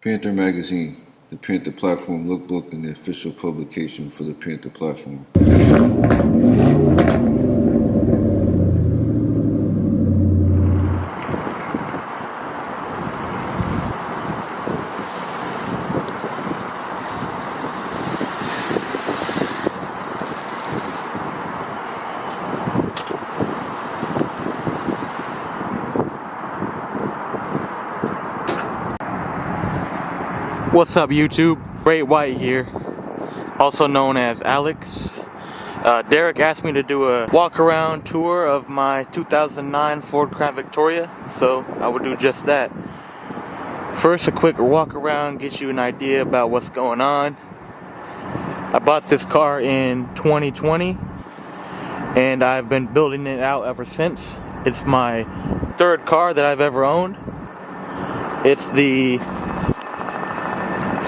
Panther Magazine, the Panther Platform lookbook and the official publication for the Panther Platform. What's up, YouTube? Great White here, also known as Alex. Derek asked me to do a walk-around tour of my 2009 Ford Crown Victoria, so I will do just that. First, a quick walk-around, get you an idea about what's going on. I bought this car in 2020, and I've been building it out ever since. It's my third car that I've ever owned. It's the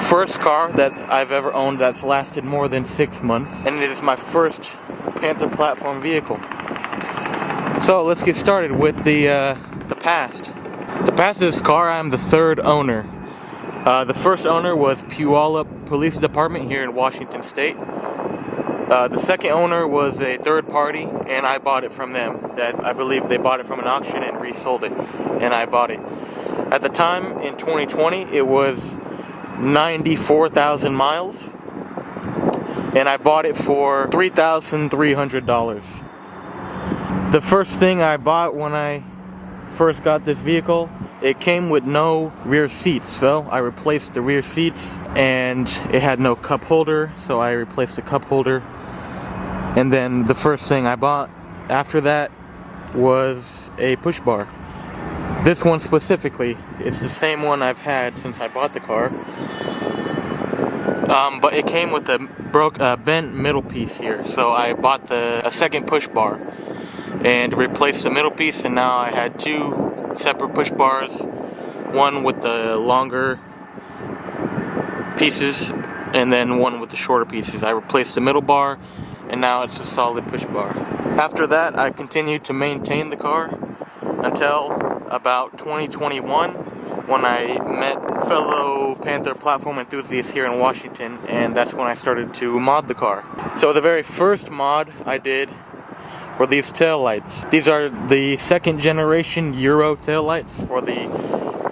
first car that I've ever owned that's lasted more than 6 months, and it is my first Panther Platform vehicle. So let's get started with the past. The past of this car, I'm the third owner. The first owner was Puyallup Police Department here in Washington State. The second owner was a third party, and I bought it from them. That I believe they bought it from an auction and resold it, and I bought it. At the time, in 2020, it was 94,000 miles, and I bought it for $3,300. The first thing I bought when I first got this vehicle, it came with no rear seats, so I replaced the rear seats, and it had no cup holder, so I replaced the cup holder. And then the first thing I bought after that was a push bar. This one specifically, it's the same one I've had since I bought the car. But it came with a bent middle piece here, so I bought a second push bar and replaced the middle piece, and now I had two separate push bars, one with the longer pieces and then one with the shorter pieces. I replaced the middle bar, and now it's a solid push bar. After that, I continued to maintain the car until about 2021, when I met fellow Panther Platform enthusiasts here in Washington, and that's when I started to mod the car. So the very first mod I did were these taillights. These are the second generation Euro taillights for the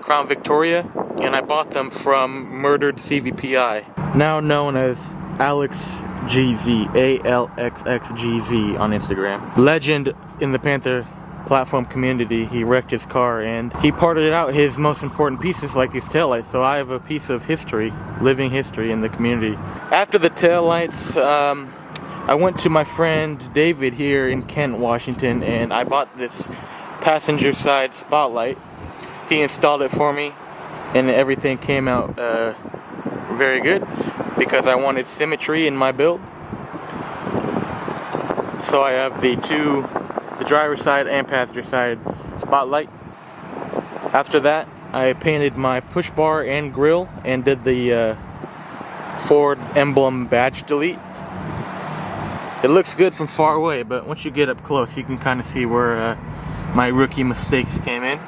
Crown Victoria, and I bought them from Murdered CVPI, now known as Alex GZ, ALXXGZ on Instagram. Legend in the Panther Platform community. He wrecked his car and he parted out his most important pieces like these taillights, so I have a piece of history, living history in the community. After the taillights, I went to my friend David here in Kent, Washington, and I bought this passenger side spotlight. He installed it for me, and everything came out very good because I wanted symmetry in my build. So I have the driver's side and passenger side spotlight. After that, I painted my push bar and grille and did the Ford emblem badge delete. It looks good from far away, but once you get up close, you can kind of see where my rookie mistakes came in.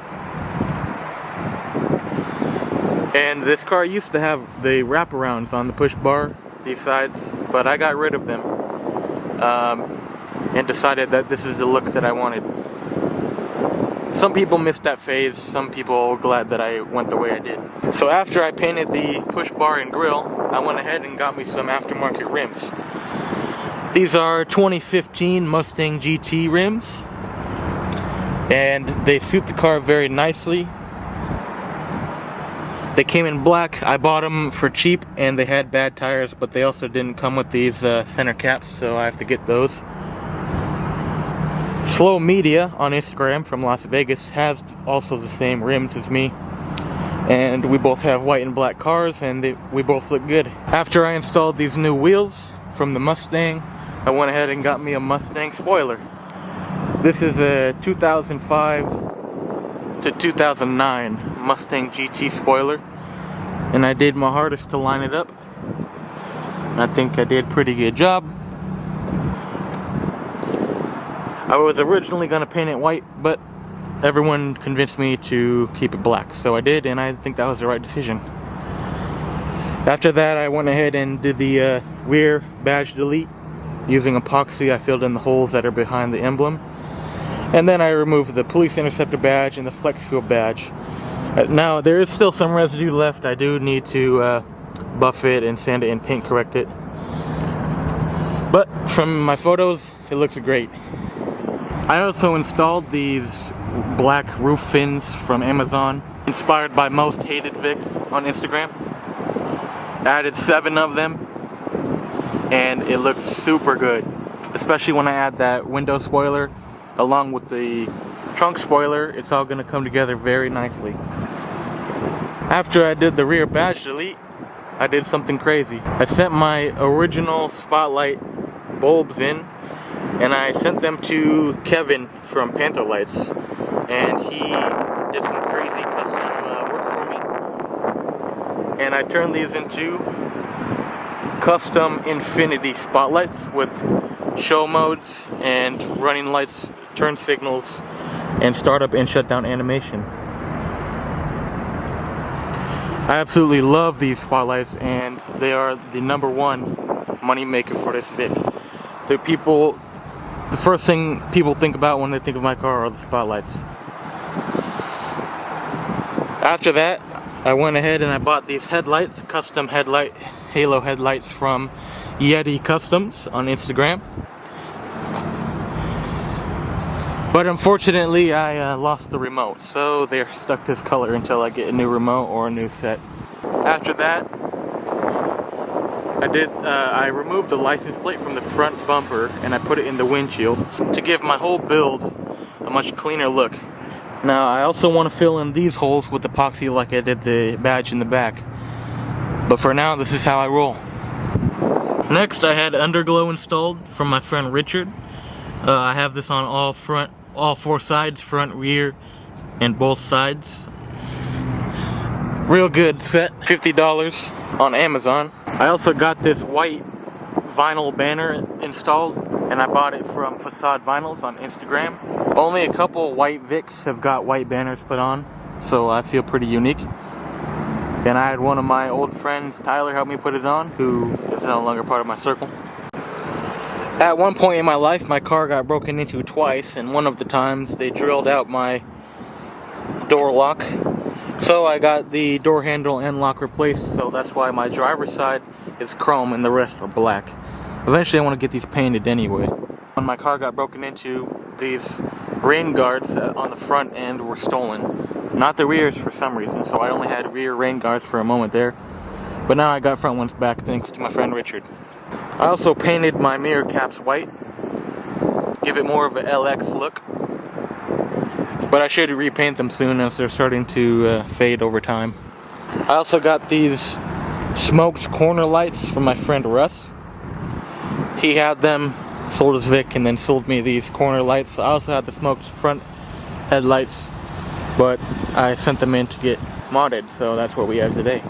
And this car used to have the wraparounds on the push bar, these sides, but I got rid of them. And decided that this is the look that I wanted. Some people missed that phase, some people were glad that I went the way I did. So after I painted the push bar and grille, I went ahead and got me some aftermarket rims. These are 2015 Mustang GT rims, and they suit the car very nicely. They came in black. I bought them for cheap, and they had bad tires, but they also didn't come with these center caps, so I have to get those. Slow Media on Instagram from Las Vegas has also the same rims as me, and we both have white and black cars, and we both look good. After I installed these new wheels from the Mustang, I went ahead and got me a Mustang spoiler. This is a 2005 to 2009 Mustang GT spoiler, and I did my hardest to line it up. I think I did a pretty good job. I was originally going to paint it white, but everyone convinced me to keep it black, so I did, and I think that was the right decision. After that, I went ahead and did the rear badge delete using epoxy. I filled in the holes that are behind the emblem. And then I removed the police interceptor badge and the flex fuel badge. Now, there is still some residue left. I do need to buff it and sand it and paint correct it. But from my photos, it looks great. I also installed these black roof fins from Amazon, inspired by Most Hated Vic on Instagram. I added 7 of them, and it looks super good, especially when I add that window spoiler along with the trunk spoiler. It's all going to come together very nicely. After I did the rear badge delete, I did something crazy. I sent my original spotlight bulbs in, and I sent them to Kevin from Panther Lights, and he did some crazy custom work for me. And I turned these into custom infinity spotlights with show modes and running lights, turn signals, and startup and shutdown animation. I absolutely love these spotlights, and they are the #1 money maker for this Vic. The first thing people think about when they think of my car are the spotlights. After that, I went ahead and I bought these headlights, custom headlight, halo headlights from Yeti Customs on Instagram. But unfortunately, I lost the remote, so they're stuck this color until I get a new remote or a new set. After that, I removed the license plate from the front bumper and I put it in the windshield to give my whole build a much cleaner look. Now, I also want to fill in these holes with epoxy like I did the badge in the back. But for now, this is how I roll. Next, I had underglow installed from my friend Richard. I have this on all 4 sides, front, rear, and both sides. Real good set, $50 on Amazon. I also got this white vinyl banner installed, and I bought it from Facade Vinyls on Instagram. Only a couple white Vics have got white banners put on, so I feel pretty unique. And I had one of my old friends, Tyler, help me put it on, who is no longer part of my circle. At one point in my life, my car got broken into twice, and one of the times they drilled out my door lock. So I got the door handle and lock replaced, so that's why my driver's side is chrome and the rest are black. Eventually I want to get these painted anyway. When my car got broken into, these rain guards on the front end were stolen. Not the rears for some reason, so I only had rear rain guards for a moment there. But now I got front ones back thanks to my friend Richard. I also painted my mirror caps white, give it more of an LX look. But I should repaint them soon as they're starting to fade over time. I also got these smoked corner lights from my friend Russ. He had them, sold his Vic, and then sold me these corner lights. I also had the smoked front headlights, but I sent them in to get modded, so that's what we have today.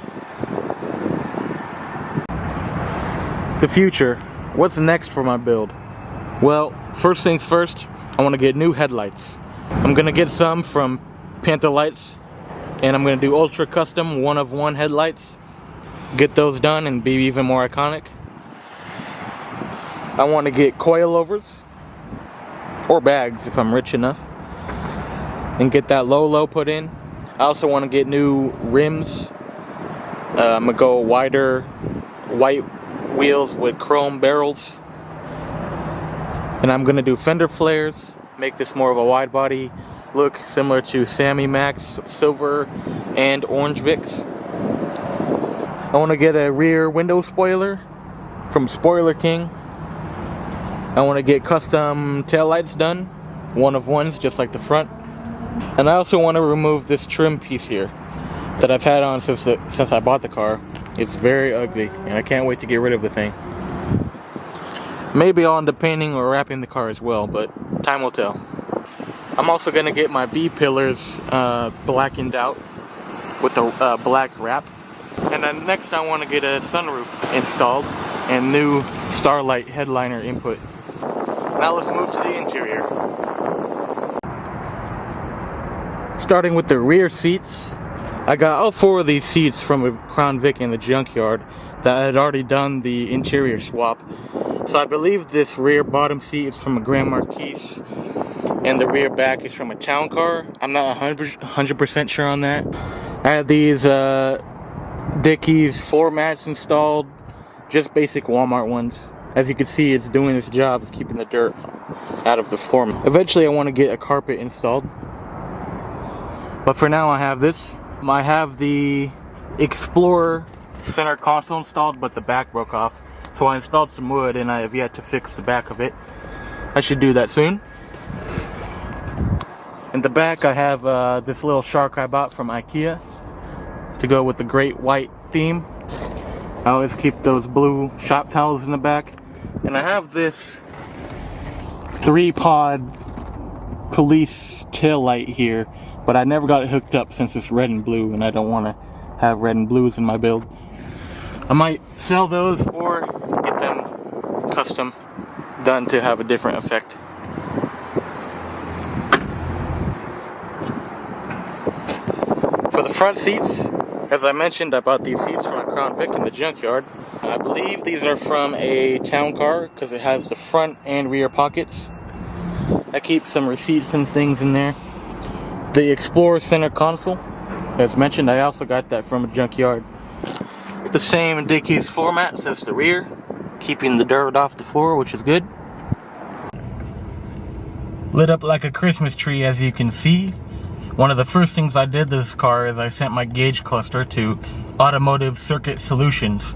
The future. What's next for my build? Well, first things first, I want to get new headlights. I'm gonna get some from Panther Lights, and I'm gonna do ultra custom 1-of-1 headlights. Get those done and be even more iconic. I want to get coilovers or bags if I'm rich enough, and get that low put in. I also want to get new rims. I'm gonna go wider white wheels with chrome barrels, and I'm gonna do fender flares. Make this more of a wide body look, similar to Sammy Max silver and orange Vics. I want to get a rear window spoiler from Spoiler King. I want to get custom taillights done, 1-of-1s just like the front. And I also want to remove this trim piece here that I've had on since I bought the car. It's very ugly, and I can't wait to get rid of the thing. Maybe I'll end up painting or wrapping the car as well, but time will tell. I'm also going to get my B pillars blackened out with a black wrap. And then next I want to get a sunroof installed and new Starlight headliner input. Now let's move to the interior. Starting with the rear seats, I got all 4 of these seats from a Crown Vic in the junkyard that I had already done the interior swap. So I believe this rear bottom seat is from a Grand Marquis and the rear back is from a town car. I'm not 100% sure on that. I had these Dickies floor mats installed, just basic Walmart ones. As you can see, it's doing its job of keeping the dirt out of the floor mat. Eventually I want to get a carpet installed, but for now I have this. I have the Explorer center console installed, but the back broke off. So I installed some wood and I have yet to fix the back of it. I should do that soon. In the back I have this little shark I bought from IKEA to go with the great white theme. I always keep those blue shop towels in the back. And I have this 3-pod police tail light here, but I never got it hooked up since it's red and blue, and I don't want to have red and blues in my build. I might sell those or get them custom done to have a different effect. For the front seats, as I mentioned, I bought these seats from a Crown Vic in the junkyard. I believe these are from a town car because it has the front and rear pockets. I keep some receipts and things in there. The Explorer center console, as mentioned, I also got that from a junkyard. The same Dickies floor mats as the rear, keeping the dirt off the floor, which is good. Lit up like a Christmas tree, as you can see. One of the first things I did this car is I sent my gauge cluster to Automotive Circuit Solutions,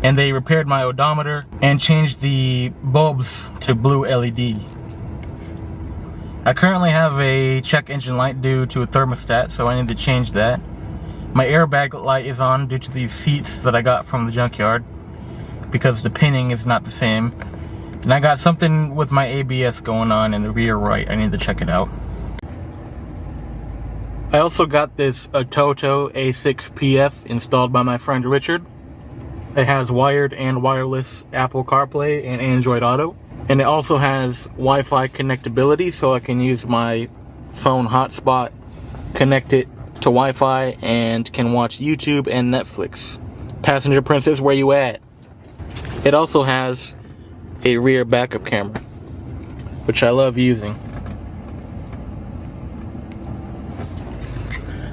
and they repaired my odometer and changed the bulbs to blue LED. I currently have a check engine light due to a thermostat, so I need to change that. My airbag light is on due to these seats that I got from the junkyard because the pinning is not the same. And I got something with my ABS going on in the rear right. I need to check it out. I also got this Toto A6PF installed by my friend Richard. It has wired and wireless Apple CarPlay and Android Auto. And it also has Wi-Fi connectability, so I can use my phone hotspot, connect it to Wi-Fi, and can watch YouTube and Netflix. Passenger Princess, where you at? It also has a rear backup camera, which I love using.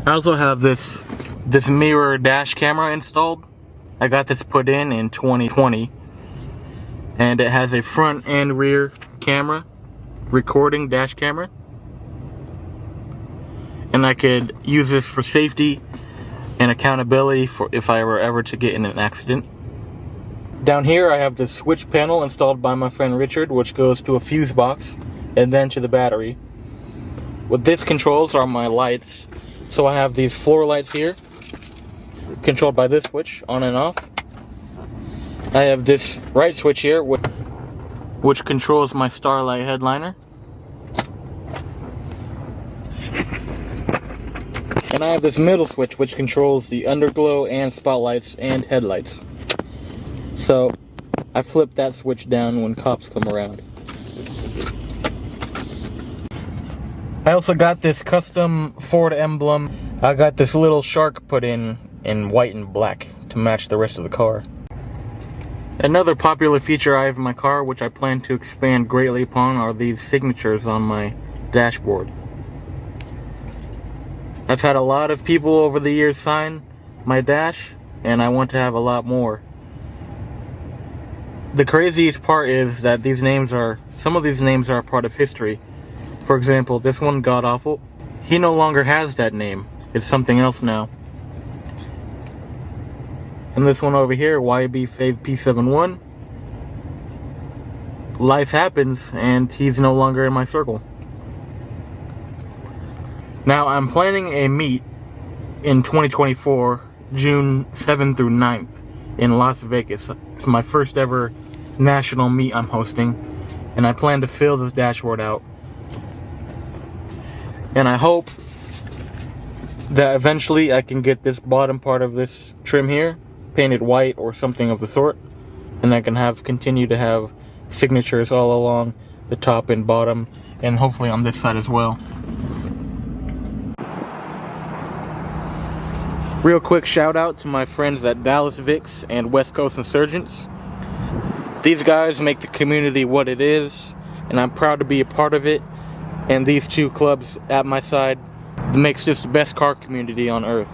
I also have this mirror dash camera installed. I got this put in 2020, and it has a front and rear camera, recording dash camera, and I could use this for safety and accountability for if I were ever to get in an accident. Down here I have this switch panel installed by my friend Richard, which goes to a fuse box and then to the battery. What this controls are my lights. So I have these floor lights here, controlled by this switch, on and off. I have this right switch here, which controls my Starlight headliner. And I have this middle switch, which controls the underglow and spotlights and headlights. So I flip that switch down when cops come around. I also got this custom Ford emblem. I got this little shark put in white and black to match the rest of the car. Another popular feature I have in my car, which I plan to expand greatly upon, are these signatures on my dashboard. I've had a lot of people over the years sign my dash, and I want to have a lot more. The craziest part is that some of these names are a part of history. For example, this one, God Awful, he no longer has that name. It's something else now. And this one over here, YB5P71, life happens and he's no longer in my circle. Now I'm planning a meet in 2024, June 7th through 9th in Las Vegas. It's my first ever national meet I'm hosting, and I plan to fill this dashboard out. And I hope that eventually I can get this bottom part of this trim here painted white or something of the sort, and I can continue to have signatures all along the top and bottom, and hopefully on this side as well. Real quick shout out to my friends at Dallas Vics and West Coast Insurgents. These guys make the community what it is, and I'm proud to be a part of it. And these two clubs at my side makes this the best car community on earth.